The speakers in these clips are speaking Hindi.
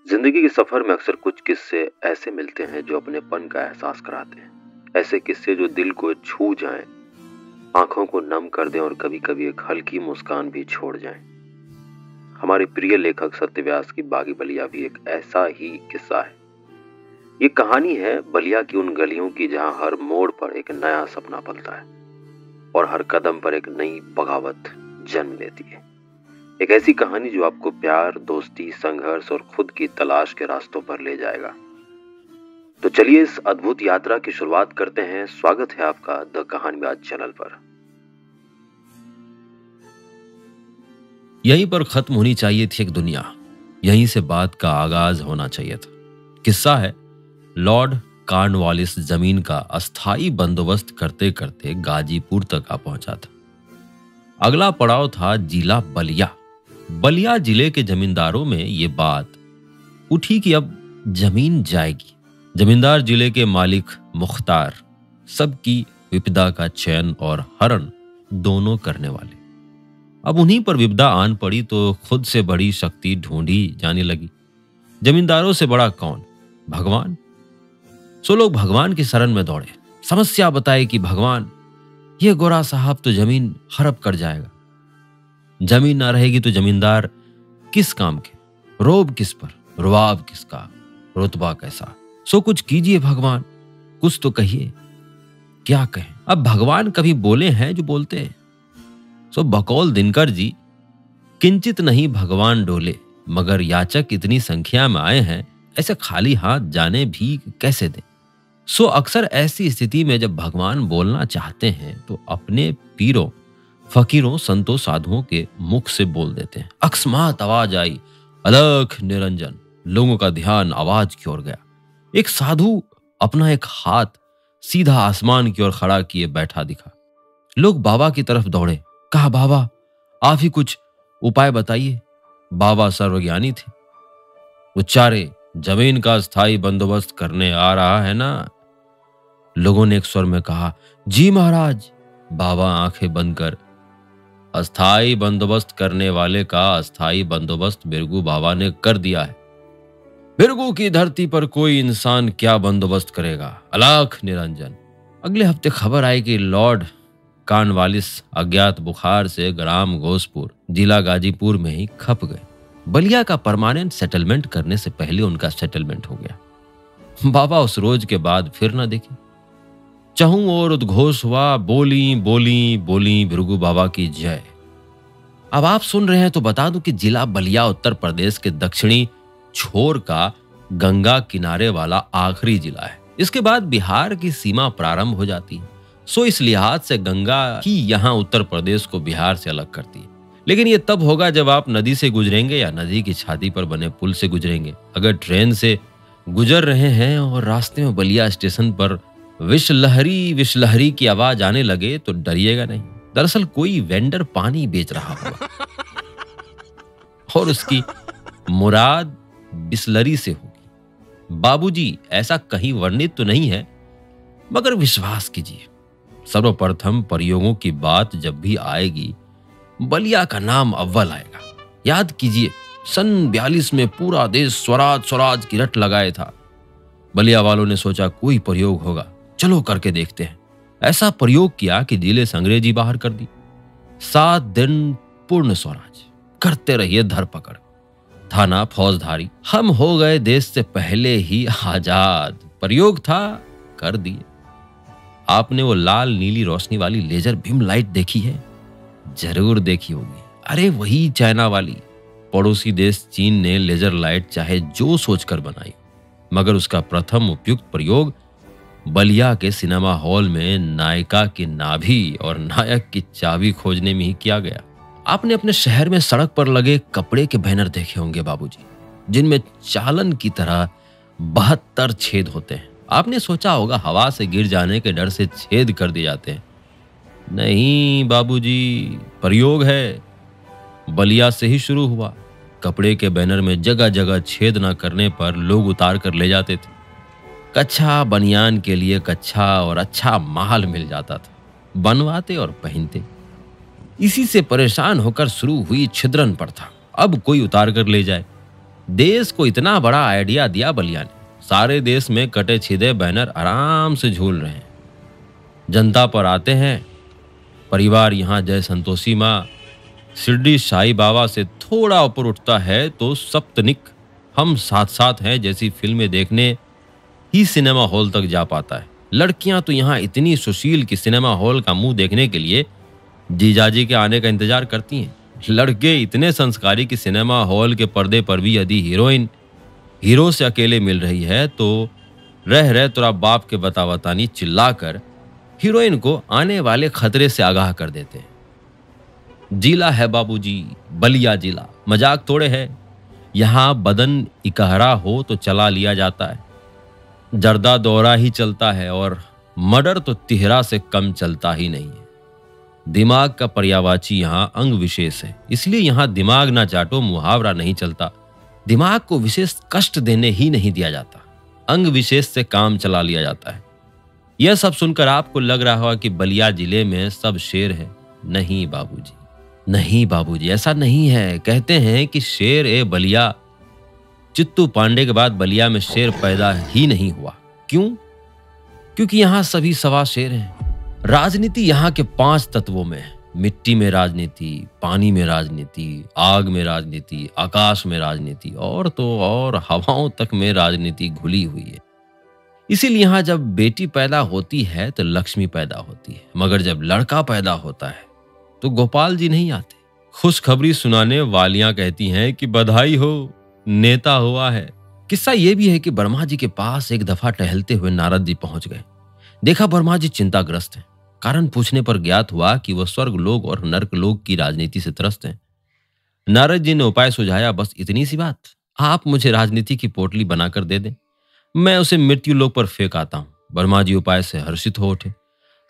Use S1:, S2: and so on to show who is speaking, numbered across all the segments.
S1: जिंदगी के सफर में अक्सर कुछ किस्से ऐसे मिलते हैं जो अपनेपन का एहसास कराते हैं। ऐसे किस्से जो दिल को छू जाएं, आंखों को नम कर दें और कभी कभी एक हल्की मुस्कान भी छोड़ जाएं। हमारे प्रिय लेखक सत्यव्यास की बागी बलिया भी एक ऐसा ही किस्सा है। ये कहानी है बलिया की उन गलियों की जहां हर मोड़ पर एक नया सपना पलता है और हर कदम पर एक नई बगावत जन्म लेती है। एक ऐसी कहानी जो आपको प्यार, दोस्ती, संघर्ष और खुद की तलाश के रास्तों पर ले जाएगा। तो चलिए इस अद्भुत यात्रा की शुरुआत करते हैं। स्वागत है आपका द कहानीबाज चैनल पर।
S2: यहीं पर खत्म होनी चाहिए थी एक दुनिया, यहीं से बात का आगाज होना चाहिए था। किस्सा है लॉर्ड कॉर्नवालिस जमीन का अस्थाई बंदोबस्त करते करते गाजीपुर तक आ पहुंचा था। अगला पड़ाव था जिला बलिया। बलिया जिले के जमींदारों में ये बात उठी कि अब जमीन जाएगी। जमींदार जिले के मालिक मुख्तार सबकी विपदा का चयन और हरण दोनों करने वाले। अब उन्हीं पर विपदा आन पड़ी तो खुद से बड़ी शक्ति ढूंढी जाने लगी। जमींदारों से बड़ा कौन? भगवान। सो लोग भगवान की शरण में दौड़े। समस्या बताए कि भगवान, ये गोरा साहब तो जमीन हड़प कर जाएगा। जमीन ना रहेगी तो जमींदार किस काम के? रोब किस पर? रुआब किसका? रुतबा कैसा? सो कुछ कीजिए भगवान, कुछ तो कहिए। क्या कहें? अब भगवान कभी बोले हैं जो बोलते हैं। सो बकौल दिनकर जी, किंचित नहीं भगवान डोले, मगर याचक इतनी संख्या में आए हैं, ऐसे खाली हाथ जाने भी कैसे दें। सो अक्सर ऐसी स्थिति में जब भगवान बोलना चाहते हैं तो अपने पीरों, फकीरों, संतों, साधुओं के मुख से बोल देते हैं। अकस्मात आवाज आई, अलख निरंजन। लोगों का ध्यान आवाज की ओर गया। एक साधु अपना एक हाथ सीधा आसमान की ओर खड़ा किए बैठा दिखा। लोग बाबा की तरफ दौड़े। कहा, बाबा आप ही कुछ उपाय बताइए। बाबा सर्वज्ञानी थे। उच्चारे, जमीन का स्थायी बंदोबस्त करने आ रहा है ना? लोगों ने एक स्वर में कहा, जी महाराज। बाबा आंखें बंद कर, अस्थाई बंदोबस्त करने वाले का अस्थाई बंदोबस्त बिरगू बाबा ने कर दिया है। बिरगू की धरती पर कोई इंसान क्या बंदोबस्त करेगा? अलख निरंजन। अगले हफ्ते खबर आई कि लॉर्ड कॉर्नवालिस अज्ञात बुखार से ग्राम घोषपुर, जिला गाजीपुर में ही खप गए। बलिया का परमानेंट सेटलमेंट करने से पहले उनका सेटलमेंट हो गया। बाबा उस रोज के बाद फिर ना देखे। चहूं और उद्घोष हुआ, बोली बोली बोली भृगु बाबा की जय। अब आप सुन रहे हैं तो बता दूं कि जिला बलिया उत्तर प्रदेश के दक्षिणी छोर का गंगा किनारे वाला आखिरी जिला है। इसके बाद बिहार की सीमा प्रारंभ हो जाती है। सो इस लिहाज से गंगा ही यहाँ उत्तर प्रदेश को बिहार से अलग करती है। लेकिन ये तब होगा जब आप नदी से गुजरेंगे या नदी की छाती पर बने पुल से गुजरेंगे। अगर ट्रेन से गुजर रहे हैं और रास्ते में बलिया स्टेशन पर विश्लहरी विश्लहरी की आवाज आने लगे तो डरिएगा नहीं। दरअसल कोई वेंडर पानी बेच रहा होगा और उसकी मुराद बिस्लरी से होगी। बाबूजी, ऐसा कहीं वर्णित तो नहीं है, मगर विश्वास कीजिए, सर्वप्रथम प्रयोगों की बात जब भी आएगी बलिया का नाम अव्वल आएगा। याद कीजिए, सन 42 में पूरा देश स्वराज स्वराज की रट लगाए था। बलिया वालों ने सोचा कोई प्रयोग होगा, चलो करके देखते हैं। ऐसा प्रयोग किया कि जिले से अंग्रेजी बाहर कर दी। 7 दिन पूर्ण स्वराज करते रहिए धरपकड़। थाना फौजदारी, हम हो गए देश से पहले ही आजाद। प्रयोग था, कर दिए। आपने वो लाल नीली रोशनी वाली लेजर बीम लाइट देखी है? जरूर देखी होगी। अरे वही चाइना वाली। पड़ोसी देश चीन ने लेजर लाइट चाहे जो सोचकर बनाई, मगर उसका प्रथम उपयुक्त प्रयोग बलिया के सिनेमा हॉल में नायिका की नाभि और नायक की चाबी खोजने में ही किया गया। आपने अपने शहर में सड़क पर लगे कपड़े के बैनर देखे होंगे बाबूजी, जिनमें चालन की तरह 72 छेद होते हैं। आपने सोचा होगा हवा से गिर जाने के डर से छेद कर दिए जाते हैं। नहीं बाबूजी, प्रयोग है। बलिया से ही शुरू हुआ। कपड़े के बैनर में जगह जगह छेद न करने पर लोग उतार कर ले जाते थे। कच्छा बनियान के लिए कच्छा और अच्छा माल मिल जाता था। बनवाते और पहनते। इसी से परेशान होकर शुरू हुई छिद्रन प्रथा। अब कोई उतार कर ले जाए। देश को इतना बड़ा आइडिया दिया बलिया ने। सारे देश में कटे छिदे बैनर आराम से झूल रहे हैं। जनता पर आते हैं। परिवार यहाँ जय संतोषी माँ, शिरडी साई बाबा से थोड़ा ऊपर उठता है तो सप्तनिक, हम साथ साथ हैं जैसी फिल्में देखने ही सिनेमा हॉल तक जा पाता है। लड़कियां तो यहाँ इतनी सुशील कि सिनेमा हॉल का मुंह देखने के लिए जीजाजी के आने का इंतजार करती हैं। लड़के इतने संस्कारी कि सिनेमा हॉल के पर्दे पर भी यदि हीरोइन हीरो से अकेले मिल रही है तो रह रहे तोरा बाप के बतावतानी चिल्लाकर हीरोइन को आने वाले खतरे से आगाह कर देते हैं। जिला है बाबूजी, बलिया जिला, मजाक थोड़े है। यहाँ बदन इकहरा हो तो चला लिया जाता है, जर्दा दौरा ही चलता है और मर्डर तो तिहरा से कम चलता ही नहीं है। दिमाग का पर्यायवाची यहाँ अंग विशेष है, इसलिए यहाँ दिमाग ना चाटो मुहावरा नहीं चलता। दिमाग को विशेष कष्ट देने ही नहीं दिया जाता, अंग विशेष से काम चला लिया जाता है। यह सब सुनकर आपको लग रहा होगा कि बलिया जिले में सब शेर है। नहीं बाबूजी, नहीं बाबूजी, ऐसा नहीं है। कहते हैं कि शेर ए बलिया, चित्तू पांडे के बाद बलिया में शेर पैदा ही नहीं हुआ। क्यों? क्योंकि यहाँ सभी सवा शेर हैं। राजनीति यहाँ के 5 तत्वों में है। मिट्टी में राजनीति, पानी में राजनीति, आग में राजनीति, आकाश में राजनीति और तो और हवाओं तक में राजनीति घुली हुई है। इसीलिए यहाँ जब बेटी पैदा होती है तो लक्ष्मी पैदा होती है, मगर जब लड़का पैदा होता है तो गोपाल जी नहीं आते। खुशखबरी सुनाने वालियां कहती हैं कि बधाई हो, नेता हुआ है। किस्सा ये भी है कि वर्मा जी के पास एक दफा टहलते हुए नारद जी पहुंच गए। देखा वर्मा जी चिंताग्रस्त हैं। कारण पूछने पर ज्ञात हुआ कि वह स्वर्ग लोक और नर्क लोक की राजनीति से त्रस्त हैं। नारद जी ने उपाय सुझाया, बस इतनी सी बात, आप मुझे राजनीति की पोटली बनाकर दे दें, मैं उसे मृत्यु लोक पर फेंक आता हूं। वर्मा जी उपाय से हर्षित हो उठे।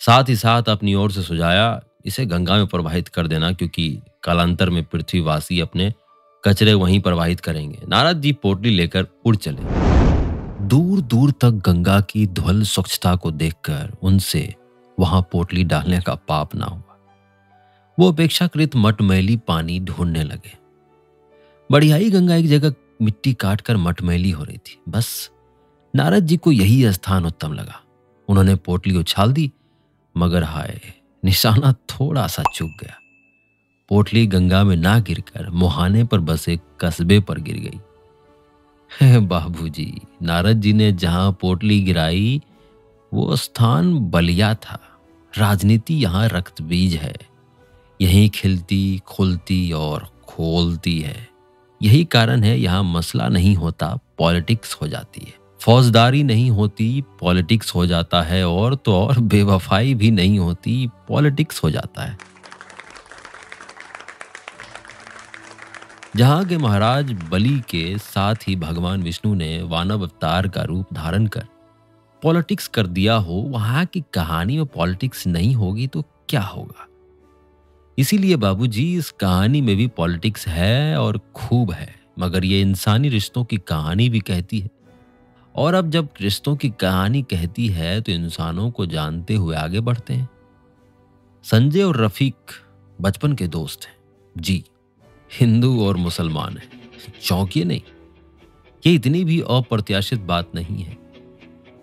S2: साथ ही साथ अपनी ओर से सुझाया, इसे गंगा में प्रवाहित कर देना, क्योंकि कालांतर में पृथ्वीवासी अपने कचरे वहीं प्रवाहित करेंगे। नारद जी पोटली लेकर उड़ चले। दूर दूर तक गंगा की ध्वल स्वच्छता को देखकर उनसे वहां पोटली डालने का पाप ना हुआ। वो अपेक्षाकृत मटमैली पानी ढूंढने लगे। बढ़ियाई गंगा एक जगह मिट्टी काटकर मटमैली हो रही थी। बस नारद जी को यही स्थान उत्तम लगा। उन्होंने पोटली उछाल दी, मगर हाय, निशाना थोड़ा सा चूक गया। पोटली गंगा में ना गिरकर मुहाने पर बसे कस्बे पर गिर गई। बाबूजी, नारद जी ने जहां पोटली गिराई वो स्थान बलिया था। राजनीति यहाँ रक्त बीज है, यहीं खिलती, खुलती और खोलती है। यही कारण है यहाँ मसला नहीं होता, पॉलिटिक्स हो जाती है। फौजदारी नहीं होती, पॉलिटिक्स हो जाता है। और तो और बेवफाई भी नहीं होती, पॉलिटिक्स हो जाता है। जहां के महाराज बलि के साथ ही भगवान विष्णु ने वानव अवतार का रूप धारण कर पॉलिटिक्स कर दिया हो, वहां की कहानी में पॉलिटिक्स नहीं होगी तो क्या होगा। इसीलिए बाबूजी, इस कहानी में भी पॉलिटिक्स है और खूब है, मगर ये इंसानी रिश्तों की कहानी भी कहती है। और अब जब रिश्तों की कहानी कहती है तो इंसानों को जानते हुए आगे बढ़ते हैं। संजय और रफीक बचपन के दोस्त हैं जी, हिंदू और मुसलमान हैं। चौंकिए नहीं, ये इतनी भी अप्रत्याशित बात नहीं है।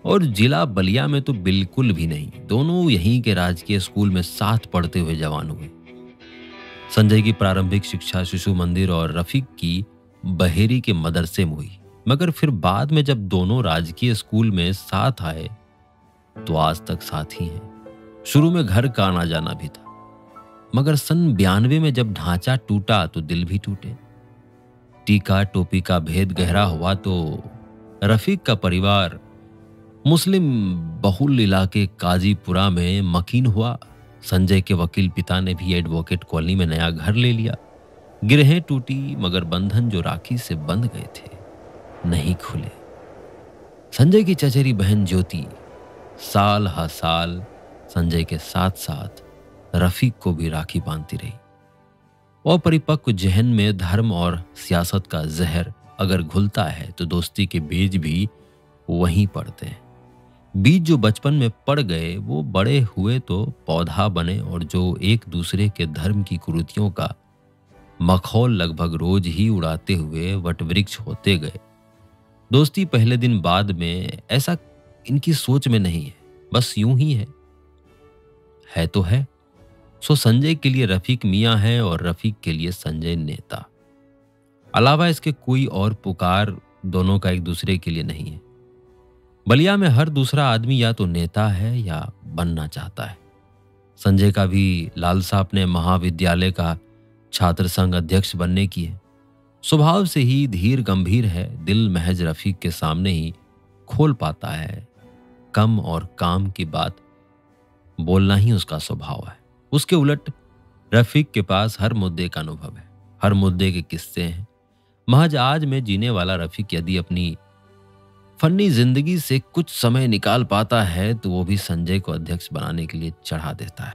S2: और जिला बलिया में तो बिल्कुल भी नहीं। दोनों यहीं के राजकीय स्कूल में साथ पढ़ते हुए जवान हुए। संजय की प्रारंभिक शिक्षा शिशु मंदिर और रफीक की बहेरी के मदरसे में हुई, मगर फिर बाद में जब दोनों राजकीय स्कूल में साथ आए तो आज तक साथ ही हैं। शुरू में घर का आना जाना भी था, मगर सन 92 में जब ढांचा टूटा तो दिल भी टूटे। टीका टोपी का भेद गहरा हुआ तो रफीक का परिवार मुस्लिम बहुल इलाके काजीपुरा में मकीन हुआ। संजय के वकील पिता ने भी एडवोकेट कॉलोनी में नया घर ले लिया। गिरहें टूटी, मगर बंधन जो राखी से बंध गए थे नहीं खुले। संजय की चचेरी बहन ज्योति साल हर साल संजय के साथ साथ रफीक को भी राखी बांधती रही। और परिपक्व जहन में धर्म और सियासत का जहर अगर घुलता है तो दोस्ती के बीज भी वहीं पड़ते हैं। बीज जो बचपन में पड़ गए वो बड़े हुए तो पौधा बने, और जो एक दूसरे के धर्म की कुरीतियों का मखौल लगभग रोज ही उड़ाते हुए वटवृक्ष होते गए। दोस्ती पहले दिन बाद में ऐसा इनकी सोच में नहीं है, बस यूं ही है तो है। सो संजय के लिए रफीक मियां है और रफीक के लिए संजय नेता। अलावा इसके कोई और पुकार दोनों का एक दूसरे के लिए नहीं है। बलिया में हर दूसरा आदमी या तो नेता है या बनना चाहता है। संजय का भी लालसा अपने महाविद्यालय का छात्र संघ अध्यक्ष बनने की है। स्वभाव से ही धीर गंभीर है, दिल महज रफीक के सामने ही खोल पाता है। कम और काम की बात बोलना ही उसका स्वभाव है। उसके उलट रफीक के पास हर मुद्दे का अनुभव है, हर मुद्दे के किस्से हैं। महज आज में जीने वाला रफीक यदि अपनी फन्नी जिंदगी से कुछ समय निकाल पाता है तो वो भी संजय को अध्यक्ष बनाने के लिए चढ़ा देता है।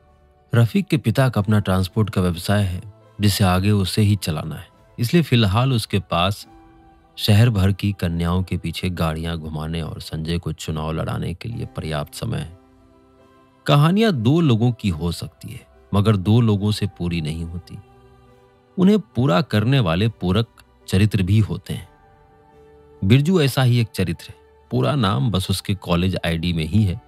S2: रफीक के पिता का अपना ट्रांसपोर्ट का व्यवसाय है जिसे आगे उसे ही चलाना है, इसलिए फिलहाल उसके पास शहर भर की कन्याओं के पीछे गाड़ियां घुमाने और संजय को चुनाव लड़ाने के लिए पर्याप्त समय है। कहानियां दो लोगों की हो सकती है मगर दो लोगों से पूरी नहीं होती। उन्हें पूरा करने वाले पूरक चरित्र भी होते हैं। बिरजू ऐसा ही एक चरित्र है। पूरा नाम बस उसके कॉलेज आईडी में ही है।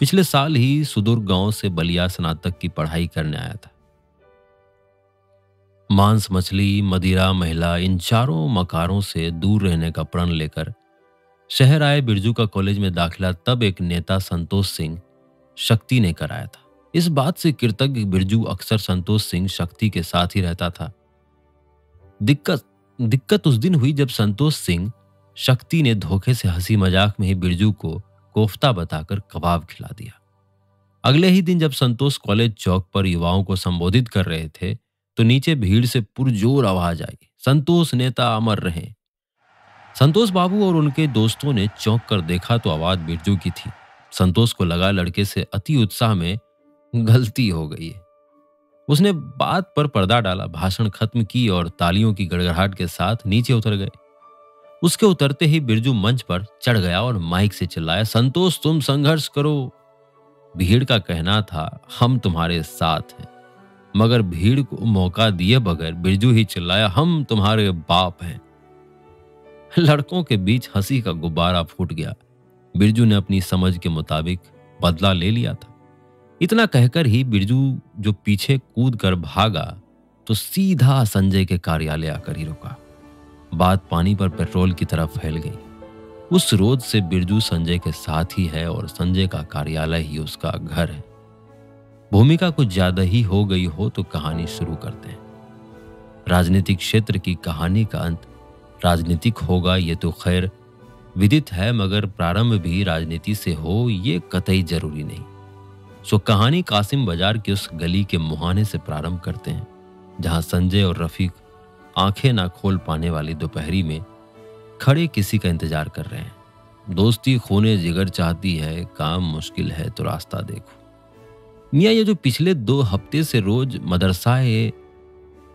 S2: पिछले साल ही सुदूर गांव से बलिया स्नातक की पढ़ाई करने आया था। मांस, मछली, मदिरा, महिला, इन चारों मकारों से दूर रहने का प्रण लेकर शहर आए बिरजू का कॉलेज में दाखिला तब एक नेता संतोष सिंह शक्ति ने कराया था। इस बात से कृतज्ञ बिरजू अक्सर संतोष सिंह शक्ति के साथ ही रहता था। दिक्कत उस दिन हुई जब संतोष सिंह शक्ति ने धोखे से हंसी मजाक में ही बिरजू को कोफ्ता बताकर कबाब खिला दिया। अगले ही दिन जब संतोष कॉलेज चौक पर युवाओं को संबोधित कर रहे थे तो नीचे भीड़ से पुरजोर आवाज आई, संतोष नेता अमर रहे। संतोष बाबू और उनके दोस्तों ने चौंक कर देखा तो आवाज बिरजू की थी। संतोष को लगा लड़के से अति उत्साह में गलती हो गई है। उसने बात पर पर्दा डाला, भाषण खत्म की और तालियों की गड़गड़ाहट के साथ नीचे उतर गए। उसके उतरते ही बिरजू मंच पर चढ़ गया और माइक से चिल्लाया, संतोष तुम संघर्ष करो। भीड़ का कहना था हम तुम्हारे साथ हैं, मगर भीड़ को मौका दिए बगैर बिरजू ही चिल्लाया, हम तुम्हारे बाप हैं। लड़कों के बीच हंसी का गुब्बारा फूट गया। बिरजू ने अपनी समझ के मुताबिक बदला ले लिया था। इतना कहकर ही बिरजू जो पीछे कूद कर भागा तो सीधा संजय के कार्यालय आकर ही रुका। बात पानी पर पेट्रोल की तरफ फैल गई। उस रोज से बिरजू संजय के साथ ही है और संजय का कार्यालय ही उसका घर है। भूमिका कुछ ज्यादा ही हो गई हो तो कहानी शुरू करते हैं। राजनीतिक क्षेत्र की कहानी का अंत राजनीतिक होगा ये तो खैर विदित है, मगर प्रारंभ भी राजनीति से हो ये कतई जरूरी नहीं। सो कहानी कासिम बाजार की उस गली के मुहाने से प्रारंभ करते हैं जहां संजय और रफीक आंखें ना खोल पाने वाली दोपहरी में खड़े किसी का इंतजार कर रहे हैं। दोस्ती खूने जिगर चाहती है, काम मुश्किल है तो रास्ता देखो। मियाँ ये जो पिछले 2 हफ्ते से रोज मदरसाए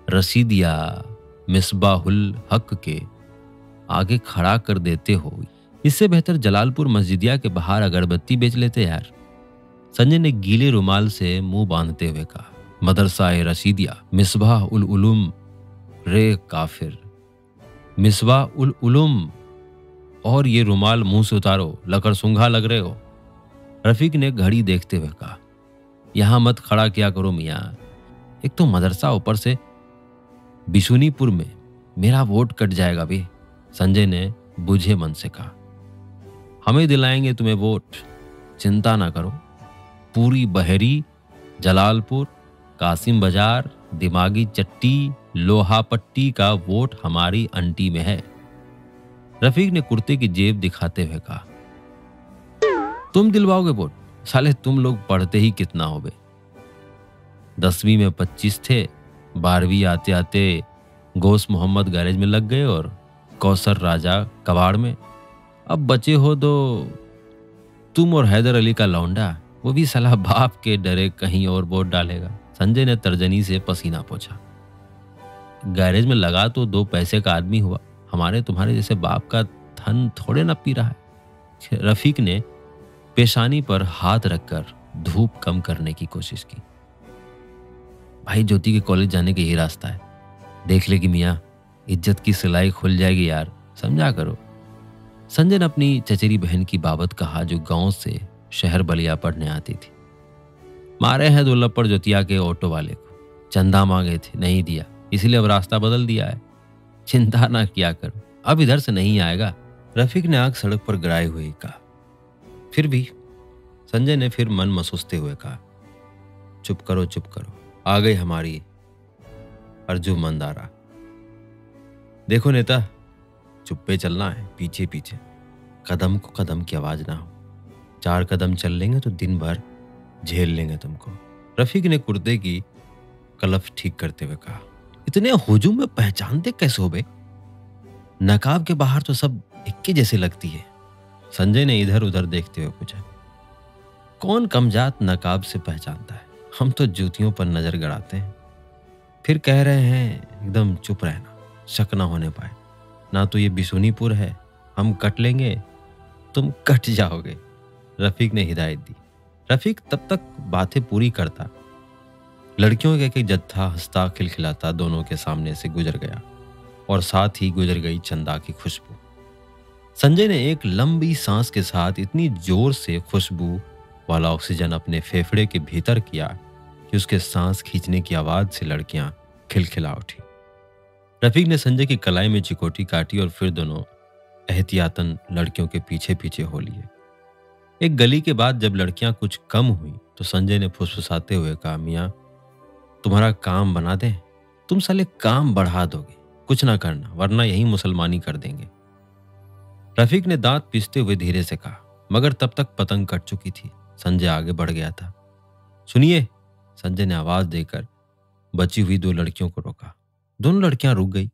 S2: रशीदिया मिसबाहुल हक के आगे खड़ा कर देते हो, इससे बेहतर जलालपुर मस्जिदिया के बाहर अगरबत्ती बेच लेते यार। संजय ने गीले रुमाल से मुंह बांधते हुए कहा, मदरसाए रशीदिया मिसबाह उल उलूम रे काफिर, मिसबाह उल उलूम। और ये रुमाल मुंह से उतारो, लकड़ सूंघा लग रहे हो। रफीक ने घड़ी देखते हुए कहा, यहां मत खड़ा किया करो मियाँ, एक तो मदरसा, ऊपर से बिशुनीपुर में मेरा वोट कट जाएगा बे। संजय ने बुझे मन से कहा, हमें दिलाएंगे तुम्हें वोट, चिंता ना करो। पूरी बहरी, जलालपुर, कासिम बाजार, दिमागी चट्टी, लोहा पट्टी का वोट हमारी अंटी में है। रफीक ने कुर्ते की जेब दिखाते हुए कहा, तुम दिलवाओगे वोट? साले तुम लोग पढ़ते ही कितना हो बे। 10वीं में 25 थे, 12वीं आते आते गोस मोहम्मद गैरेज में लग गए और कौसर राजा कबाड़ में। अब बचे हो तो तुम और हैदर अली का लौंडा, वो भी साला बाप के डरे कहीं और वोट डालेगा। संजय ने तर्जनी से पसीना पोंछा। गैरेज में लगा तो 2 पैसे का आदमी हुआ, हमारे तुम्हारे जैसे बाप का धन थोड़े न पी रहा है। रफीक ने पेशानी पर हाथ रखकर धूप कम करने की कोशिश की। भाई ज्योति के कॉलेज जाने का यही रास्ता है, देख लेगी मियाँ, इज्जत की सिलाई खुल जाएगी यार, समझा करो। संजय ने अपनी चचेरी बहन की बाबत कहा जो गांव से शहर बलिया पढ़ने आती थी। मारे हैं दो लपड़ जोतिया के ऑटो वाले को, चंदा मांगे थे नहीं दिया, इसलिए अब रास्ता बदल दिया है। चिंता ना किया करो, अब इधर से नहीं आएगा। रफीक ने आंख सड़क पर गिराए हुए कहा। फिर भी संजय ने फिर मन मसोसते हुए कहा, चुप करो चुप करो, आ गई हमारी अर्जुमंद आरा। देखो नेता, चुप्पे चलना है, पीछे पीछे, कदम को कदम की आवाज ना हो। 4 कदम चल लेंगे तो दिन भर झेल लेंगे तुमको। रफीक ने कुर्ते की कलफ ठीक करते हुए कहा। इतने हुजूम में पहचानते कैसे हो बे? नकाब के बाहर तो सब इक्के जैसे लगती है। संजय ने इधर उधर देखते हुए पूछा। कौन कमजात नकाब से पहचानता है, हम तो जूतियों पर नजर गड़ाते हैं। फिर कह रहे हैं एकदम चुप रहना, शक ना होने पाए। ना तो ये बिसुनीपुर है, हम कट लेंगे तुम कट जाओगे। रफीक ने हिदायत दी। रफीक तब तक बातें पूरी करता, लड़कियों का एक जत्था हंसता खिलखिलाता दोनों के सामने से गुजर गया और साथ ही गुजर गई चंदा की खुशबू। संजय ने एक लंबी सांस के साथ इतनी जोर से खुशबू वाला ऑक्सीजन अपने फेफड़े के भीतर किया कि उसके सांस खींचने की आवाज से लड़कियां खिलखिला उठी। रफीक ने संजय की कलाई में चिकोटी काटी और फिर दोनों एहतियातन लड़कियों के पीछे पीछे हो लिए। एक गली के बाद जब लड़कियां कुछ कम हुई तो संजय ने फुसफुसाते हुए कहा, मियां तुम्हारा काम बना दें? तुम साले काम बढ़ा दोगे, कुछ ना करना वरना यही मुसलमानी कर देंगे। रफीक ने दांत पीसते हुए धीरे से कहा, मगर तब तक पतंग कट चुकी थी। संजय आगे बढ़ गया था। सुनिए, संजय ने आवाज देकर बची हुई 2 लड़कियों को रोका। दोनों लड़कियां रुक गई।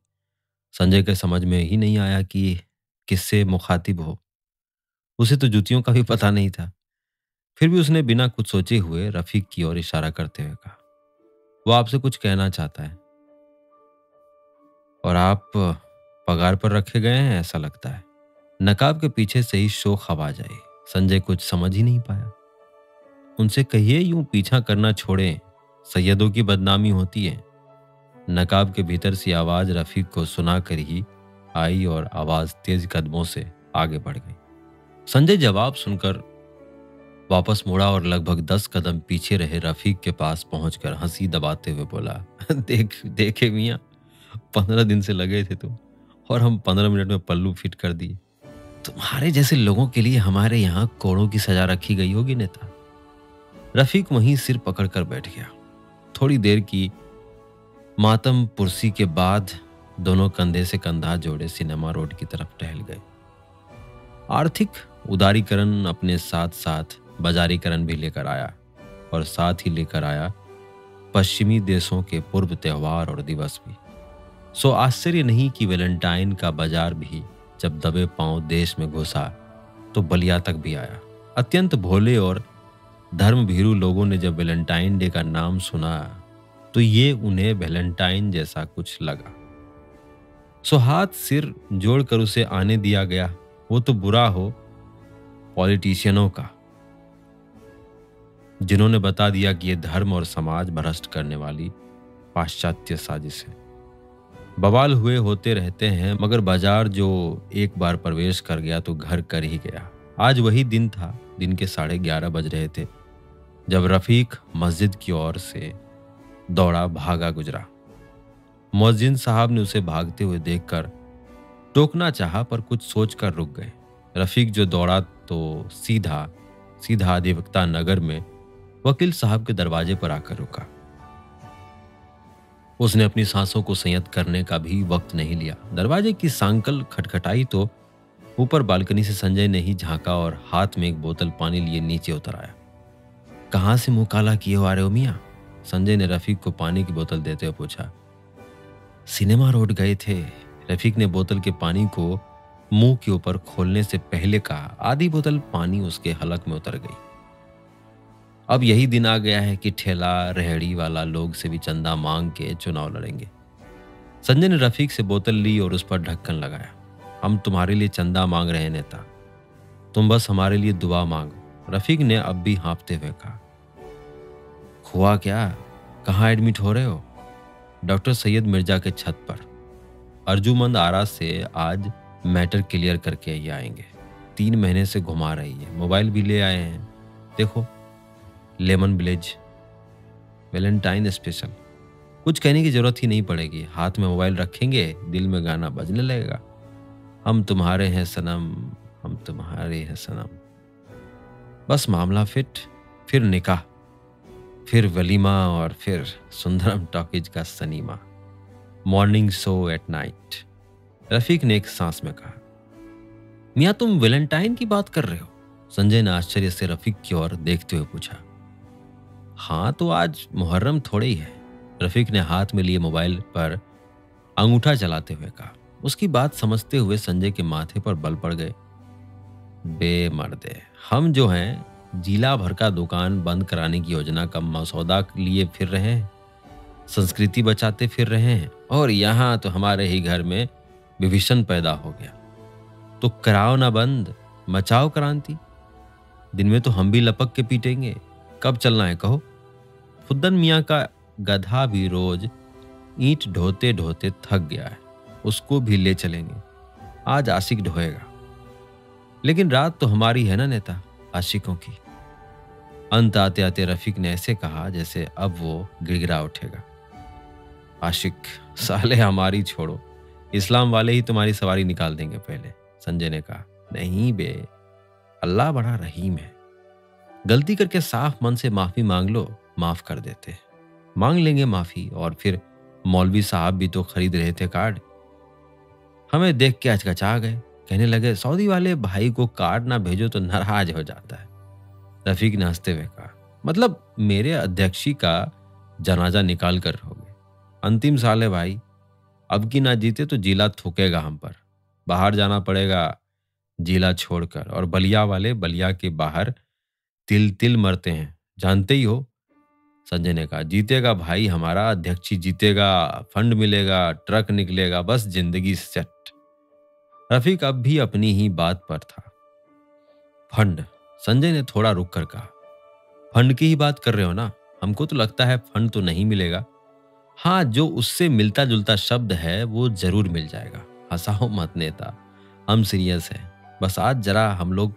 S2: संजय के समझ में ही नहीं आया कि किससे मुखातिब हो। उसे तो जूतियों का भी पता नहीं था। फिर भी उसने बिना कुछ सोचे हुए रफीक की ओर इशारा करते हुए कहा, वो आपसे कुछ कहना चाहता है और आप पगार पर रखे गए हैं ऐसा लगता है। नकाब के पीछे से ही शोख आवाज आई। संजय कुछ समझ ही नहीं पाया। उनसे कहिए यूं पीछा करना छोड़े, सैयदों की बदनामी होती है। नकाब के भीतर से आवाज रफीक को सुनाकर ही आई और आवाज तेज कदमों से आगे बढ़ गई। संजय जवाब सुनकर वापस मुड़ा और लगभग 10 कदम पीछे रहे रफीक के पास पहुंचकर हंसी दबाते हुए बोला, देखे मियां, 15 दिन से लगे थे तुम और हम 15 मिनट में पल्लू फिट कर दिए। तुम्हारे जैसे लोगों के लिए हमारे यहाँ कोड़ों की सजा रखी गई होगी नेता। रफीक वहीं सिर पकड़कर बैठ गया। थोड़ी देर की मातम पुरसी के बाद दोनों कंधे से कंधा जोड़े सिनेमा रोड की तरफ टहल गए। आर्थिक उदारीकरण अपने साथ साथ बाजारीकरण भी लेकर आया और साथ ही लेकर आया पश्चिमी देशों के पूर्व त्योहार और दिवस भी। सो आश्चर्य नहीं कि वैलेंटाइन का बाजार भी जब दबे पांव देश में घुसा तो बलिया तक भी आया। अत्यंत भोले और धर्म भीरू लोगों ने जब वैलेंटाइन डे का नाम सुना तो ये उन्हें वैलेंटाइन जैसा कुछ लगा। सो हाथ सिर जोड़कर उसे आने दिया गया। वो तो बुरा हो पॉलिटिशियनों का, जिन्होंने बता दिया कि ये धर्म और समाज भ्रष्ट करने वाली पाश्चात्य साजिश है। बवाल हुए होते रहते हैं, मगर बाजार जो एक बार प्रवेश कर गया तो घर कर ही गया। आज वही दिन था। दिन के 11:30 बज रहे थे जब रफीक मस्जिद की ओर से दौड़ा भागा गुजरा। मुअज्जिन साहब ने उसे भागते हुए देखकर टोकना चाहा पर कुछ सोचकर रुक गए। रफीक जो दौड़ा तो सीधा अधिवक्ता नगर में वकील साहब के दरवाजे पर आकर रुका। उसने अपनी सांसों को संयत करने का भी वक्त नहीं लिया। दरवाजे की सांकल खटखटाई तो ऊपर बालकनी से संजय ने ही झांका और हाथ में एक बोतल पानी लिए नीचे उतर आया। कहां से मुंह काला किए हो आ रहे हो मियां? संजय ने रफीक को पानी की बोतल देते हुए पूछा। सिनेमा रोड गए थे। रफीक ने बोतल के पानी को मुंह के ऊपर खोलने से पहले कहा। आधी बोतल पानी उसके हलक में उतर गई। अब यही दिन आ गया है कि ठेला रेहड़ी वाला लोग से भी चंदा मांग के चुनाव लड़ेंगे। संजय ने रफीक से बोतल ली और उस पर ढक्कन लगाया। हम तुम्हारे लिए चंदा मांग रहे हैं नेता, तुम बस हमारे लिए दुआ मांगो। रफीक ने अब भी हाँफते हुए कहा। हुआ क्या? कहाँ एडमिट हो रहे हो? डॉक्टर सैयद मिर्जा के छत पर। अर्जुमंद आरा से आज मैटर क्लियर करके ही आएंगे। 3 महीने से घुमा रही है, मोबाइल भी ले आए हैं। देखो, लेमन विलेज वैलेंटाइन स्पेशल। कुछ कहने की जरूरत ही नहीं पड़ेगी, हाथ में मोबाइल रखेंगे, दिल में गाना बजने लगेगा, हम तुम्हारे हैं सनम, हम तुम्हारे हैं सनम। बस मामला फिट, फिर निकाह, फिर वलीमा और फिर सुंदरम टॉकीज का cinema. Morning show at night. Rafiq ने एक सांस में कहा। मियाँ, तुम वैलेंटाइन की बात कर रहे हो? संजय ने आश्चर्य से रफीक की ओर देखते हुए पूछा। हाँ, तो आज मुहर्रम थोड़े ही है, रफीक ने हाथ में लिए मोबाइल पर अंगूठा चलाते हुए कहा। उसकी बात समझते हुए संजय के माथे पर बल पड़ गए। बेमर्दे, हम जो हैं जिला भर का दुकान बंद कराने की योजना का मसौदा लिए फिर रहे हैं, संस्कृति बचाते फिर रहे हैं, और यहाँ तो हमारे ही घर में विभीषण पैदा हो गया। तो कराओ ना बंद, मचाओ क्रांति। दिन में तो हम भी लपक के पीटेंगे। कब चलना है कहो? फुद्दन मियाँ का गधा भी रोज ईंट ढोते ढोते थक गया है, उसको भी ले चलेंगे। आज आशिक ढोएगा, लेकिन रात तो हमारी है ना नेता, आशिकों की। अंत आते आते रफीक ने ऐसे कहा जैसे अब वो गिड़गिड़ा उठेगा। आशिक साले हमारी छोड़ो, इस्लाम वाले ही तुम्हारी सवारी निकाल देंगे पहले। संजय ने कहा। नहीं बे, अल्लाह बड़ा रहीम है, गलती करके साफ मन से माफी मांग लो, माफ कर देते। मांग लेंगे माफी, और फिर मौलवी साहब भी तो खरीद रहे थे कार्ड, हमें देख के अचकचा गए, कहने लगे सऊदी वाले भाई को कार्ड ना भेजो तो नाराज हो जाता है। रफीक ने हंसते हुए कहा, मतलब मेरे अध्यक्षी का जनाजा निकाल कर रहोगे? अंतिम साल है भाई, अब की ना जीते तो जिला थूकेगा हम पर, बाहर जाना पड़ेगा जिला छोड़कर, और बलिया वाले बलिया के बाहर तिल तिल मरते हैं, जानते ही हो। संजय ने कहा। जीतेगा भाई हमारा, अध्यक्षी जीतेगा, फंड मिलेगा, ट्रक निकलेगा, बस जिंदगी सेट। रफीक अब भी अपनी ही बात पर था। फंड? संजय ने थोड़ा रुक कर कहा। फंड की ही बात कर रहे हो ना? हमको तो लगता है फंड तो नहीं मिलेगा। हाँ, जो उससे मिलता जुलता शब्द है वो जरूर मिल जाएगा। हंसाओ मत नेता, हम सीरियस हैं। बस आज जरा हम लोग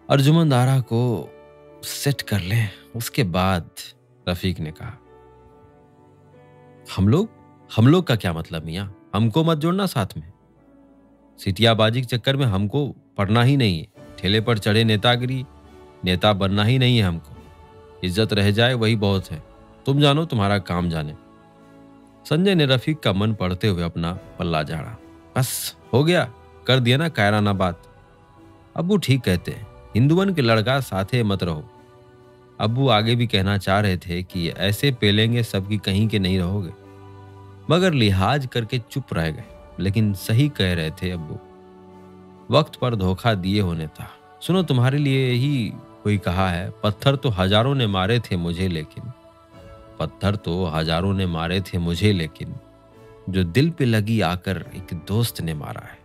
S2: अर्जुमंद आरा को सेट कर लें, उसके बाद। रफीक ने कहा। हम लोग का क्या मतलब मियाँ? हमको मत जोड़ना साथ में। सिटियाबाजी के चक्कर में हमको पढ़ना ही नहीं है, ठेले पर चढ़े नेतागिरी, नेता बनना ही नहीं है हमको। इज्जत रह जाए वही बहुत है, तुम जानो तुम्हारा काम जाने। संजय ने रफीक का मन पढ़ते हुए अपना पल्ला झाड़ा। बस हो गया, कर दिया ना कायराना बात। अब्बू ठीक कहते हैं, हिंदुवन के लड़का साथे मत रहो। अब्बू आगे भी कहना चाह रहे थे कि ऐसे पेलेंगे सबकी कहीं के नहीं रहोगे, मगर लिहाज करके चुप रह गए। लेकिन सही कह रहे थे अब्बू, वक्त पर धोखा दिए होने था। सुनो, तुम्हारे लिए ही कोई कहा है, पत्थर तो हजारों ने मारे थे मुझे, लेकिन पत्थर तो हजारों ने मारे थे मुझे, लेकिन जो दिल पे लगी आकर एक दोस्त ने मारा है।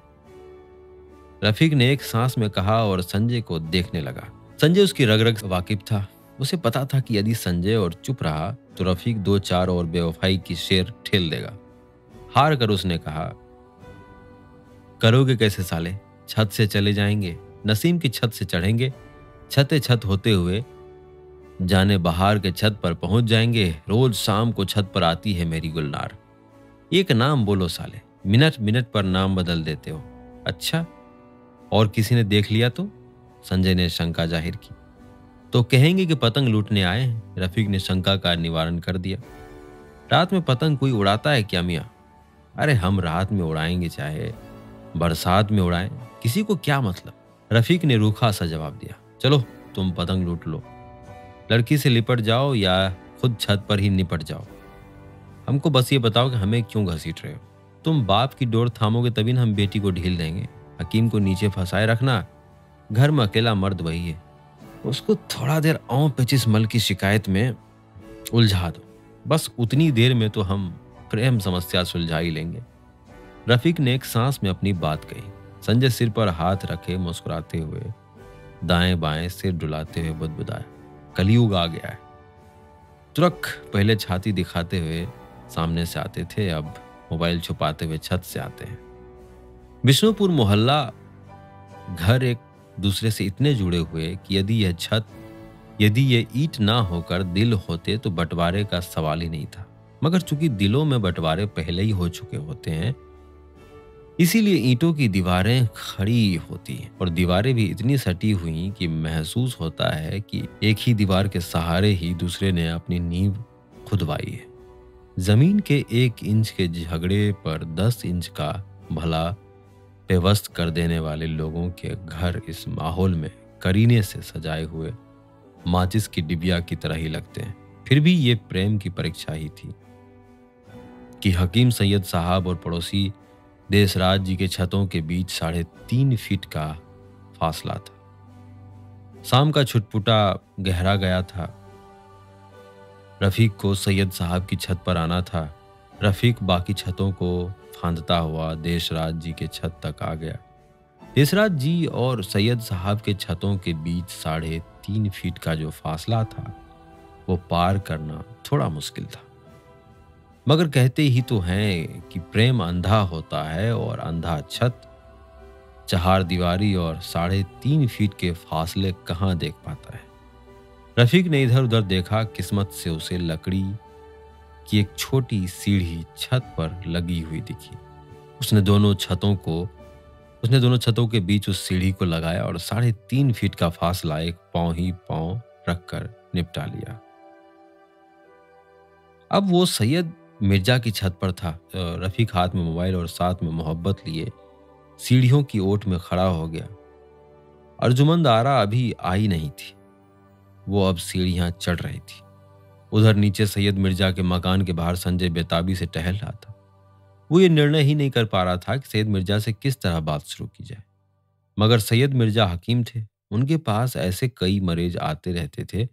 S2: रफीक ने एक सांस में कहा और संजय को देखने लगा। संजय उसकी रग रग से वाकिफ था। उसे पता था कि यदि संजय और चुप रहा तो रफीक 2-4 और बेवफाई की शेर ठेल देगा। हार कर उसने कहा, करोगे कैसे साले? छत से चले जाएंगे, नसीम की छत से चढ़ेंगे, छते छत होते हुए जाने बहार के छत पर पहुंच जाएंगे। रोज शाम को छत पर आती है मेरी गुलनार। एक नाम बोलो साले, मिनट मिनट पर नाम बदल देते हो। अच्छा, और किसी ने देख लिया तो? संजय ने शंका जाहिर की। तो कहेंगे कि पतंग लूटने आए हैं। रफीक ने शंका का निवारण कर दिया। रात में पतंग कोई उड़ाता है क्या मियाँ? अरे हम रात में उड़ाएंगे, चाहे बरसात में उड़ाएं, किसी को क्या मतलब। रफीक ने रूखा सा जवाब दिया। चलो तुम पतंग लूट लो, लड़की से लिपट जाओ या खुद छत पर ही निपट जाओ। हमको बस ये बताओ कि हमें क्यों घसीट रहे हो? तुम बाप की डोर थामोगे तभी ना हम बेटी को ढील देंगे। हकीम को नीचे फंसाए रखना, घर में अकेला मर्द वही है, उसको थोड़ा देर औं पेचिस मल की शिकायत में उलझा दो, बस उतनी देर में तो हम प्रेम समस्या सुलझा ही लेंगे। रफीक ने एक सांस में अपनी बात कही। संजय सिर पर हाथ रखे मुस्कुराते हुए दाएं बाएं सिर डुलाते हुए बुदबुदाया, कलयुग आ गया है। तुरक पहले छाती दिखाते हुए सामने से आते थे, अब मोबाइल छुपाते हुए छत से आते हैं। विष्णुपुर मोहल्ला घर एक दूसरे से इतने जुड़े हुए कि यदि ये ईंट ना होकर दिल होते तो बंटवारे का सवाल ही नहीं था। मगर चूंकि दिलों में बंटवारे पहले ही हो चुके होते हैं, इसीलिए ईंटों की दीवारें खड़ी होती हैं और दीवारें भी इतनी सटी हुई कि महसूस होता है कि एक ही दीवार के सहारे ही दूसरे ने अपनी नींव खुदवाई है। जमीन के 1 इंच के झगड़े पर 10 इंच का भला पेवस्त कर देने वाले लोगों के घर इस माहौल में करीने से सजाए हुए माचिस की डिबिया की तरह ही लगते हैं। फिर भी ये प्रेम की परीक्षा ही थी कि हकीम सैयद साहब और पड़ोसी देशराज जी के छतों के बीच 3.5 फीट का फासला था। शाम का छुटपुटा गहरा गया था। रफीक को सैयद साहब की छत पर आना था। रफीक बाकी छतों को फांदता हुआ देशराज जी के छत तक आ गया। देशराज जी और सैयद साहब के छतों के बीच 3.5 फीट का जो फासला था, वो पार करना थोड़ा मुश्किल था। मगर कहते ही तो हैं कि प्रेम अंधा होता है और अंधा छत, 4 दीवारी और 3.5 फीट के फासले कहाँ देख पाता है। रफीक ने इधर उधर देखा। किस्मत से उसे लकड़ी की एक छोटी सीढ़ी छत पर लगी हुई दिखी। उसने दोनों छतों के बीच उस सीढ़ी को लगाया और 3.5 फीट का फासला एक पांव ही पांव रखकर निपटा लिया। अब वो सैयद मिर्जा की छत पर था। रफीक हाथ में मोबाइल और साथ में मोहब्बत लिए सीढ़ियों की ओट में खड़ा हो गया। अर्जुमंद आरा अभी आई नहीं थी, वो अब सीढ़ियां चढ़ रही थी। उधर नीचे सैयद मिर्जा के मकान के बाहर संजय बेताबी से टहल रहा था। वो ये निर्णय ही नहीं कर पा रहा था कि सैयद मिर्जा से किस तरह बात शुरू की जाए। मगर सैयद मिर्जा हकीम थे। उनके पास ऐसे कई मरीज आते रहते थे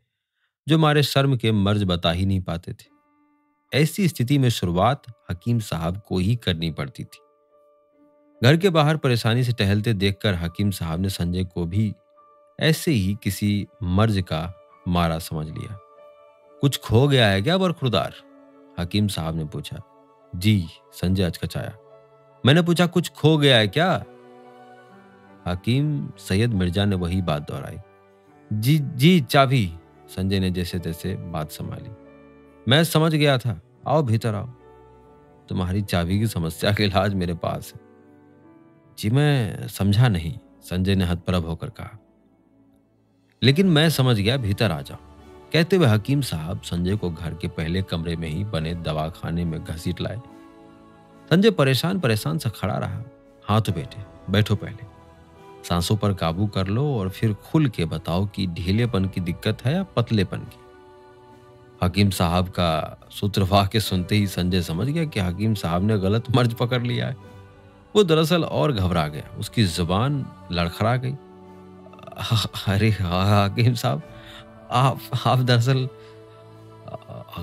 S2: जो मारे शर्म के मर्ज बता ही नहीं पाते थे। ऐसी स्थिति में शुरुआत हकीम साहब को ही करनी पड़ती थी। घर के बाहर परेशानी से टहलते देखकर हकीम साहब ने संजय को भी ऐसे ही किसी मर्ज का मारा समझ लिया। कुछ खो गया है क्या बरखुरदार? हकीम साहब ने पूछा। जी, संजय अचकचाया। मैंने पूछा कुछ खो गया है क्या? हकीम सैयद मिर्जा ने वही बात दोहराई। जी जी, चाबी। संजय ने जैसे तैसे बात संभाली। मैं समझ गया था, आओ भीतर आओ। तुम्हारी चाबी की समस्या का इलाज मेरे पास है। जी मैं समझा नहीं, संजय ने हतप्रभ होकर कहा। लेकिन मैं समझ गया, भीतर आ जाओ। कहते हुए हकीम साहब संजय को घर के पहले कमरे में ही बने दवाखाने में घसीट लाए। संजय परेशान परेशान सा खड़ा रहा। हाँ तो बेटे, बैठो पहले, सांसों पर काबू कर लो और फिर खुल के बताओ कि ढीलेपन की दिक्कत है या पतलेपन की। हकीम साहब का सूत्रवाह के सुनते ही संजय समझ गया कि हकीम साहब ने गलत मर्ज पकड़ लिया है। वो दरअसल और घबरा गया, उसकी जुबान लड़खड़ा गई। अरे हकीम साहब, आप दरअसल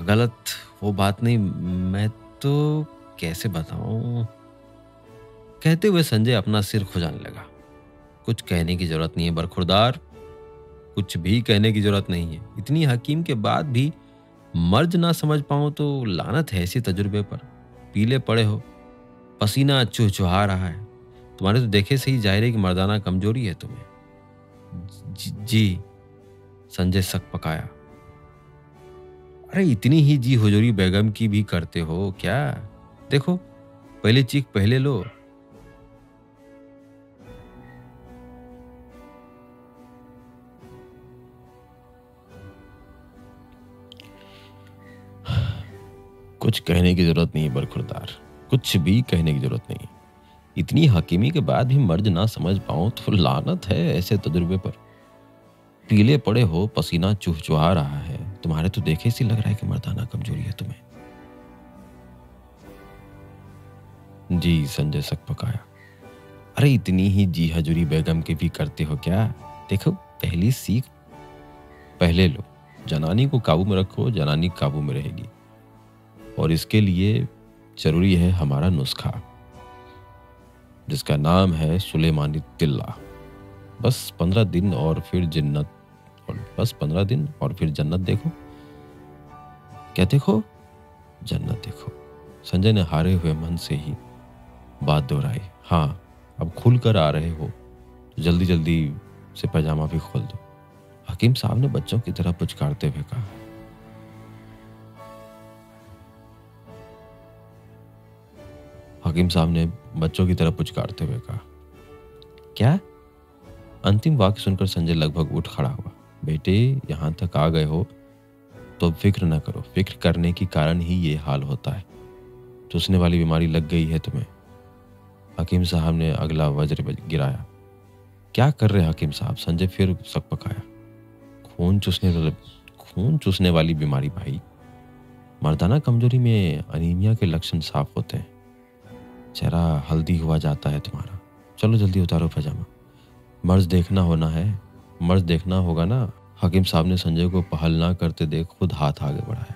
S2: गलत, वो बात नहीं, मैं तो कैसे बताऊं। कहते हुए संजय अपना सिर खुजाने लगा। कुछ कहने की जरूरत नहीं है बरखुरदार, कुछ भी कहने की जरूरत नहीं है। इतनी हकीम के बाद भी मर्ज ना समझ पाऊं तो लानत है ऐसे तजुर्बे पर। पीले पड़े हो, पसीना चुहचुहा रहा है, तुम्हारे तो देखे से ही जाहिर है कि मर्दाना कमजोरी है तुम्हें। जी, संजय सक पकाया। अरे इतनी ही जी हुजूरी बेगम की भी करते हो क्या? देखो, पहले चीख पहले लो। कुछ कहने की जरूरत नहीं है बरखुरदार, कुछ भी कहने की जरूरत नहीं। इतनी हकीमी के बाद भी मर्ज ना समझ पाऊं तो लानत है ऐसे तजुर्बे पर। पीले पड़े हो, पसीना चुहचुहा रहा है, तुम्हारे तो देखे से लग रहा है कि मर्दाना कमजोरी है तुम्हें। जी, संजय सक पकाया। अरे इतनी ही जी हजूरी बेगम के भी करते हो क्या? देखो, पहली सीख पहले लो, जनानी को काबू में रखो, जनानी काबू में रहेगी। और इसके लिए जरूरी है हमारा नुस्खा, जिसका नाम है सुलेमानी तिल्ला। बस 15 दिन और फिर जन्नत, और बस 15 दिन और फिर जन्नत देखो। क्या देखो? जन्नत देखो। संजय ने हारे हुए मन से ही बात दोहराई। हाँ, अब खुल कर आ रहे हो तो जल्दी जल्दी से पैजामा भी खोल दो, हकीम साहब ने बच्चों की तरह पुचकारते हुए कहा। हकीम साहब ने बच्चों की तरह पुचकारते हुए कहा। क्या? अंतिम वाक्य सुनकर संजय लगभग उठ खड़ा हुआ। बेटे, यहां तक आ गए हो तो फिक्र न करो। फिक्र करने के कारण ही ये हाल होता है। चूसने वाली बीमारी लग गई है तुम्हें। हकीम साहब ने अगला वज्र गिराया। क्या कर रहे हकीम साहब? संजय फिर सकपकाया। खून चूसने वाली बीमारी भाई, मर्दाना कमजोरी में अनीमिया के लक्षण साफ होते हैं। चेहरा हल्दी हुआ जाता है तुम्हारा। चलो जल्दी उतारो पैजामा, मर्ज देखना होगा ना। हकीम साहब ने संजय को पहल ना करते देख खुद हाथ आगे बढ़ाया।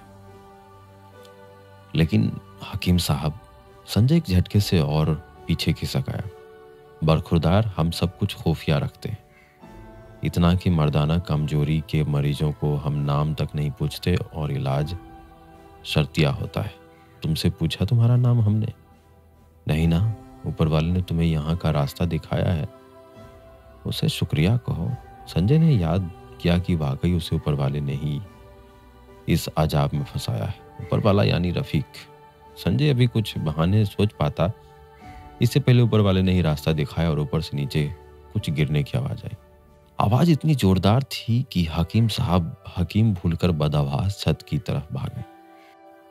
S2: लेकिन हकीम साहब, संजय एक झटके से और पीछे खिसक आया। बरखुरदार, हम सब कुछ खुफिया रखते हैं, इतना कि मर्दाना कमजोरी के मरीजों को हम नाम तक नहीं पूछते और इलाज शर्तिया होता है। तुमसे पूछा तुम्हारा नाम हमने? नहीं ना, ऊपर वाले ने तुम्हें यहाँ का रास्ता दिखाया है, उसे शुक्रिया कहो। संजय ने याद किया कि वाकई उसे ऊपर वाले ने ही इस अजाब में फंसाया है। ऊपर वाला यानी रफीक। संजय अभी कुछ बहाने सोच पाता, इससे पहले ऊपर वाले ने ही रास्ता दिखाया और ऊपर से नीचे कुछ गिरने की आवाज आई। आवाज इतनी जोरदार थी कि हकीम साहब हकीम भूलकर बदआवाज छत की तरफ भागे।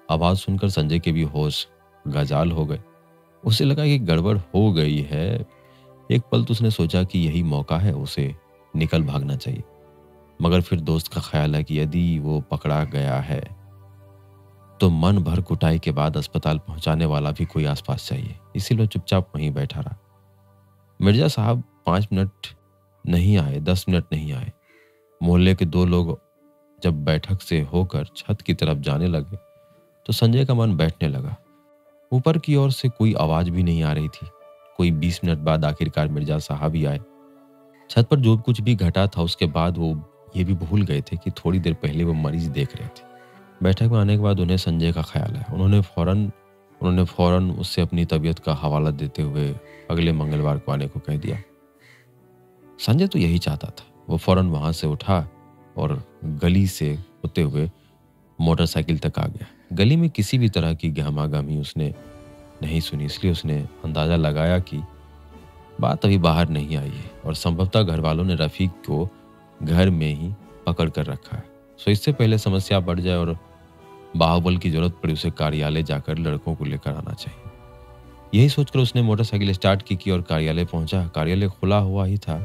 S2: आवाज सुनकर संजय के भी होश गजाल हो गए। उसे लगा कि गड़बड़ हो गई है। एक पल तो उसने सोचा कि यही मौका है, उसे निकल भागना चाहिए। मगर फिर दोस्त का ख्याल है कि यदि वो पकड़ा गया है तो मन भर कुटाई के बाद अस्पताल पहुंचाने वाला भी कोई आसपास चाहिए। इसीलिए चुपचाप वहीं बैठा रहा। मिर्जा साहब 5 मिनट नहीं आए, 10 मिनट नहीं आए। मोहल्ले के 2 लोग जब बैठक से होकर छत की तरफ जाने लगे तो संजय का मन बैठने लगा। ऊपर की ओर से कोई आवाज भी नहीं आ रही थी। कोई 20 मिनट बाद आखिरकार मिर्जा साहब ही आए। छत पर जो कुछ भी घटा था उसके बाद वो ये भी भूल गए थे कि थोड़ी देर पहले वो मरीज देख रहे थे। बैठक में आने के बाद उन्हें संजय का ख्याल है। उन्होंने फौरन उससे अपनी तबीयत का हवाला देते हुए अगले मंगलवार को आने को कह दिया। संजय तो यही चाहता था। वो फौरन वहां से उठा और गली से होते हुए मोटरसाइकिल तक आ गया। गली में किसी भी तरह की गहमागहमी उसने नहीं सुनी, इसलिए उसने अंदाजा लगाया कि बात अभी बाहर नहीं आई है और संभवतः घर वालों ने रफीक को घर में ही पकड़ कर रखा है। सो इससे पहले समस्या बढ़ जाए और बाहुबल की जरूरत पड़ी, उसे कार्यालय जाकर लड़कों को लेकर आना चाहिए। यही सोचकर उसने मोटरसाइकिल स्टार्ट की और कार्यालय पहुंचा। कार्यालय खुला हुआ ही था।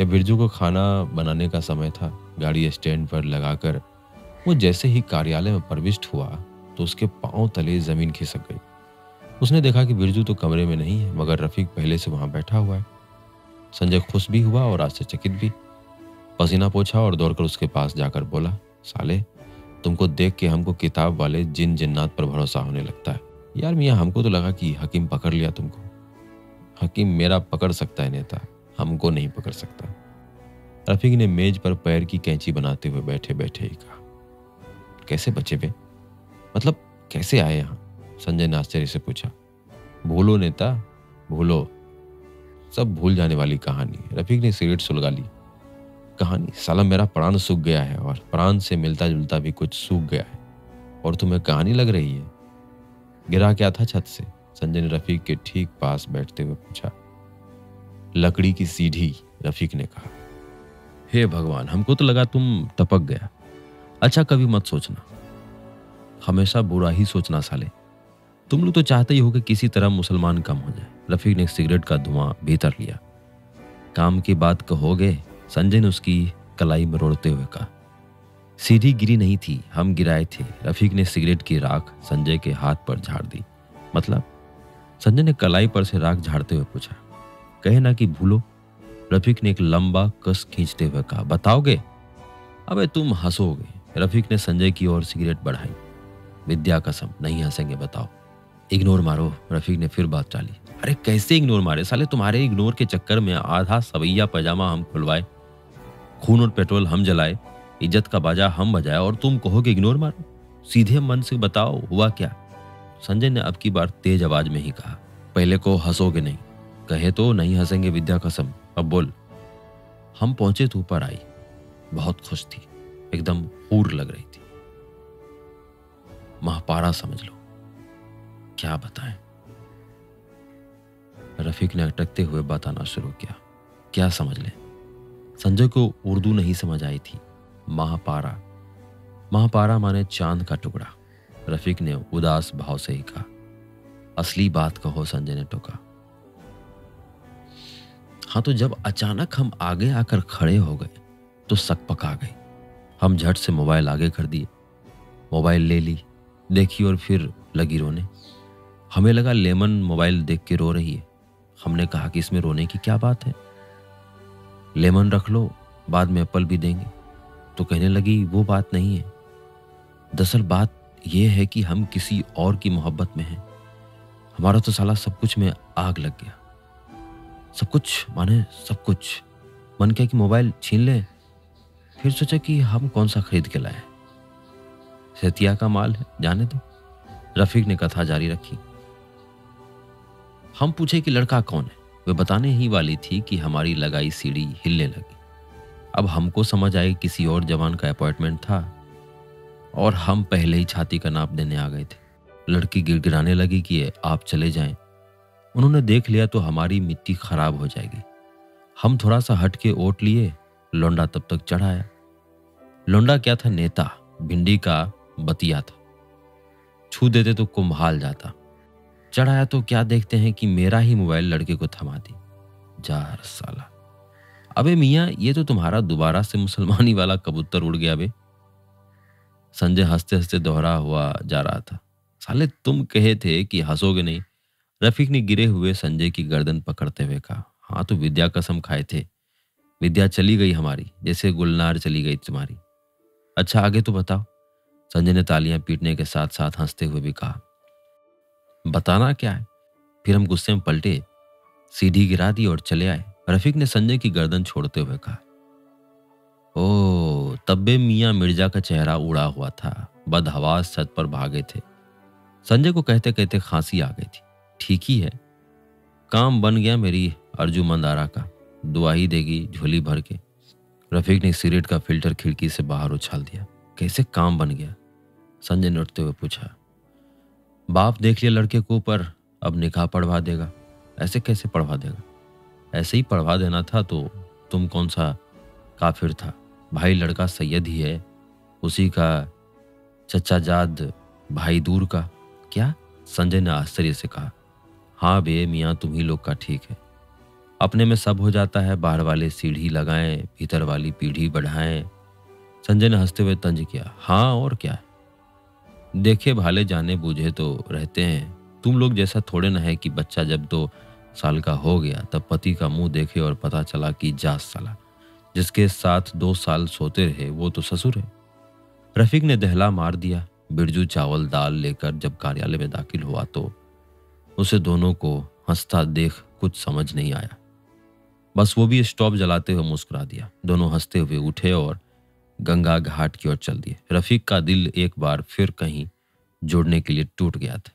S2: या बिरजू को खाना बनाने का समय था। गाड़ी स्टैंड पर लगाकर वो जैसे ही कार्यालय में प्रविष्ट हुआ तो उसके पांव तले जमीन खिसक गई। उसने देखा कि बिरजू तो कमरे में नहीं है, मगर रफीक पहले से वहां बैठा हुआ है। संजय खुश भी हुआ और आश्चर्यचकित भी। पसीना पोंछा और दौड़कर उसके पास जाकर बोला, साले, तुमको देख के हमको किताब वाले जिन जिन्नात पर भरोसा होने लगता है। यार मियाँ, हमको तो लगा कि हकीम पकड़ लिया तुमको। हकीम मेरा पकड़ सकता है नेता, हमको नहीं पकड़ सकता। रफीक ने मेज पर पैर की कैंची बनाते हुए बैठे बैठे ही कहा। कैसे बचे बे? मतलब कैसे आए यहाँ? संजय ने आश्चर्य से पूछा। भूलो नेता, भूलो, सब भूल जाने वाली कहानी। रफीक ने सिगरेट सुलगा ली। कहानी? साला मेरा प्राण सूख गया है और प्राण से मिलता जुलता भी कुछ सूख गया है और तुम्हें कहानी लग रही है? गिरा क्या था छत से? संजय ने रफीक के ठीक पास बैठते हुए पूछा। लकड़ी की सीढ़ी, रफीक ने कहा। हे भगवान, हमको तो लगा तुम टपक गया। अच्छा, कभी मत सोचना, हमेशा बुरा ही सोचना साले। तुम लोग तो चाहते ही हो कि किसी तरह मुसलमान कम हो जाए। रफीक ने सिगरेट का धुआं भीतर लिया। काम की बात कहोगे? संजय ने उसकी कलाई मरोड़ते हुए कहा। सीढ़ी गिरी नहीं थी, हम गिराए थे। रफीक ने सिगरेट की राख संजय के हाथ पर झाड़ दी। मतलब? संजय ने कलाई पर से राख झाड़ते हुए पूछा। कहे ना कि भूलो। रफीक ने एक लंबा कस खींचते हुए कहा। बताओगे? अबे तुम हंसोगे। रफीक ने संजय की ओर सिगरेट बढ़ाई। विद्या कसम, नहीं हंसेंगे, बताओ। इग्नोर मारो, रफीक ने फिर बात टाली। अरे कैसे इग्नोर मारे साले? तुम्हारे इग्नोर के चक्कर में आधा सवैया पैजामा हम खुलवाए, खून और पेट्रोल हम जलाए, इज्जत का बाजा हम बजाए और तुम कहोगे इग्नोर मारो? सीधे मन से बताओ, हुआ क्या? संजय ने अब की बार तेज आवाज में ही कहा। पहले को हंसोगे नहीं। कहे तो नहीं हंसेंगे विद्या कसम, अब बोल। हम पहुंचे तो ऊपर आई। बहुत खुश थी, एकदम हूर लग रही थी। महापारा समझ लो, क्या बताएं। रफीक ने अटकते हुए बताना शुरू किया। क्या समझ लें? संजय को उर्दू नहीं समझ आई थी। महापारा, महापारा माने चांद का टुकड़ा। रफीक ने उदास भाव से ही कहा। असली बात कहो, संजय ने टोका। हाँ, तो जब अचानक हम आगे आकर खड़े हो गए तो सकपक आ गई। हम झट से मोबाइल आगे कर दिए, मोबाइल ले ली, देखी और फिर लगी रोने। हमें लगा लेमन मोबाइल देख के रो रही है। हमने कहा कि इसमें रोने की क्या बात है, लेमन रख लो, बाद में एप्पल भी देंगे। तो कहने लगी वो बात नहीं है, दरअसल बात यह है कि हम किसी और की मोहब्बत में हैं। हमारा तो साला सब कुछ में आग लग गया। सब कुछ माने सब कुछ। मन किया कि मोबाइल छीन ले, फिर सोचा कि हम कौन सा खरीद के लाए, सेतिया का माल है, जाने दो। रफीक ने कथा जारी रखी। हम पूछे कि लड़का कौन है। वे बताने ही वाली थी कि हमारी लगाई सीढ़ी हिलने लगी। अब हमको समझ आई किसी और जवान का अपॉइंटमेंट था और हम पहले ही छाती का नाप देने आ गए थे। लड़की गिड़गिड़ाने लगी कि आप चले जाएं, उन्होंने देख लिया तो हमारी मिट्टी खराब हो जाएगी। हम थोड़ा सा हट के ओट लिए, लौंडा तब तक चढ़ाया। लौंडा क्या था, नेता, भिंडी का बतिया था। छू देते तो कुम्हाल जाता। चढ़ाया तो क्या देखते हैं कि मेरा ही मोबाइल लड़के को थमा दी। जार साला, अबे मियाँ, ये तो तुम्हारा दोबारा से मुसलमानी वाला कबूतर उड़ गया बे। संजय हंसते हंसते दोहरा हुआ जा रहा था। साले तुम कहे थे कि हंसोगे नहीं। रफीक ने गिरे हुए संजय की गर्दन पकड़ते हुए कहा। हाँ, तो विद्या कसम खाए थे। विद्या चली गई हमारी, जैसे गुलनार चली गई तुम्हारी। अच्छा, आगे तो बताओ। संजय ने तालियां पीटने के साथ साथ हंसते हुए भी कहा। बताना क्या है? फिर हम गुस्से में पलटे, सीढ़ी गिरा दी और चले आए। रफीक ने संजय की गर्दन छोड़ते हुए कहा। ओ, तब्बे मियाँ मिर्जा का चेहरा उड़ा हुआ था, बदहवास छत पर भागे थे। संजय को कहते कहते खांसी आ गई थी। ठीक ही है, काम बन गया मेरी अर्जुमंद आरा का, दुआ ही देगी झोली भर के। रफीक ने सिगरेट का फिल्टर खिड़की से बाहर उछाल दिया। कैसे काम बन गया? संजय ने उठते हुए पूछा। बाप देख लिया लड़के को ऊपर, अब निकाह पढ़वा देगा। ऐसे कैसे पढ़वा देगा? ऐसे ही पढ़वा देना था तो तुम कौन सा काफिर था? भाई लड़का सैयद ही है, उसी का चचाजाद भाई दूर का। क्या? संजय ने आश्चर्य से कहा। हाँ बे मियाँ, तुम ही लोग का ठीक है। अपने में सब हो जाता है, बाहर वाले सीढ़ी लगाएं, भीतर वाली पीढ़ी बढ़ाएं। संजय ने हंसते हुए तंज किया। हाँ और क्या, देखे भाले जाने बूझे तो रहते हैं। तुम लोग जैसा थोड़े न है कि बच्चा जब 2 साल का हो गया तब पति का मुंह देखे और पता चला कि जास साला जिसके साथ 2 साल सोते रहे वो तो ससुर है। रफीक ने दहला मार दिया। बिरजू चावल दाल लेकर जब कार्यालय में दाखिल हुआ तो उसे दोनों को हंसता देख कुछ समझ नहीं आया। बस वो भी स्टॉप जलाते हुए मुस्कुरा दिया। दोनों हंसते हुए उठे और गंगा घाट की ओर चल दिए। रफीक का दिल एक बार फिर कहीं जुड़ने के लिए टूट गया था।